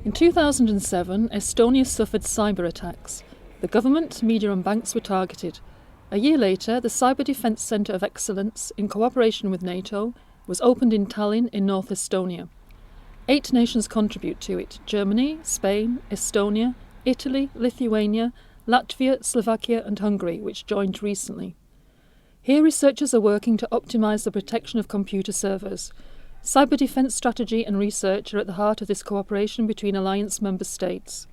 In 2007, Estonia suffered cyber attacks. The government, media and banks were targeted. A year later, the Cyber Defence Centre of Excellence, in cooperation with NATO, was opened in Tallinn in North Estonia. 8 nations contribute to it: Germany, Spain, Estonia, Italy, Lithuania, Latvia, Slovakia and Hungary, which joined recently. Here researchers are working to optimise the protection of computer servers. Cyber defence strategy and research are at the heart of this cooperation between Alliance member states.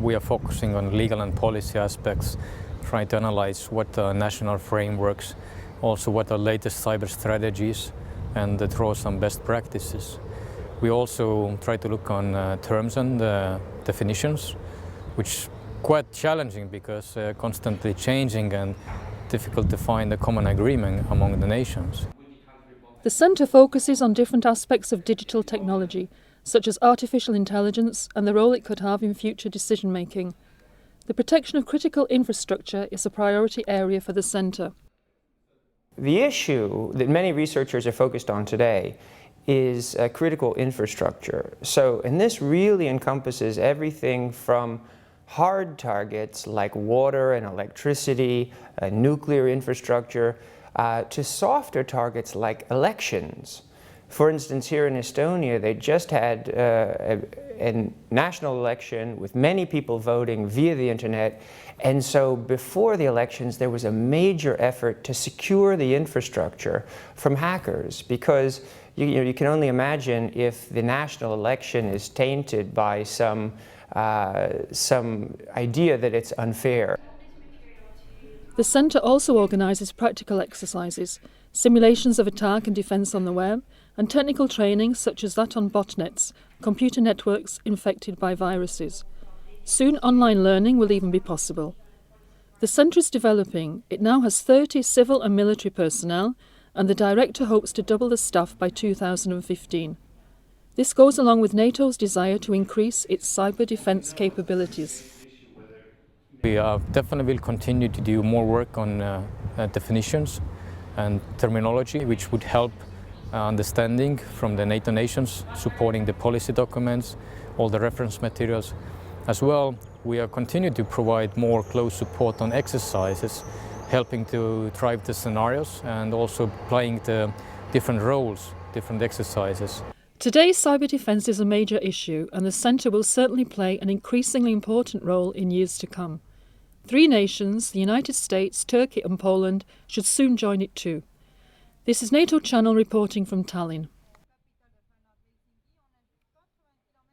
We are focusing on legal and policy aspects, trying to analyse what are national frameworks, also what are latest cyber strategies, and draw some best practices. We also try to look on terms and definitions, which is quite challenging because they're constantly changing and difficult to find a common agreement among the nations. The centre focuses on different aspects of digital technology, such as artificial intelligence and the role it could have in future decision-making. The protection of critical infrastructure is a priority area for the centre. The issue that many researchers are focused on today is critical infrastructure. And this really encompasses everything from hard targets like water and electricity, nuclear infrastructure, to softer targets like elections. For instance, here in Estonia, they just had a national election with many people voting via the internet. And so before the elections, there was a major effort to secure the infrastructure from hackers, because you can only imagine if the national election is tainted by some idea that it's unfair. The centre also organises practical exercises, simulations of attack and defence on the web, and technical training such as that on botnets, computer networks infected by viruses. Soon online learning will even be possible. The centre is developing. It now has 30 civil and military personnel, and the director hopes to double the staff by 2015. This goes along with NATO's desire to increase its cyber defence capabilities. We definitely will continue to do more work on definitions and terminology, which would help understanding from the NATO nations, supporting the policy documents, all the reference materials. As well, we are continuing to provide more close support on exercises, helping to drive the scenarios and also playing the different roles, different exercises. Today, cyber defence is a major issue, and the centre will certainly play an increasingly important role in years to come. 3 nations, the United States, Turkey and Poland, should soon join it too. This is NATO Channel reporting from Tallinn.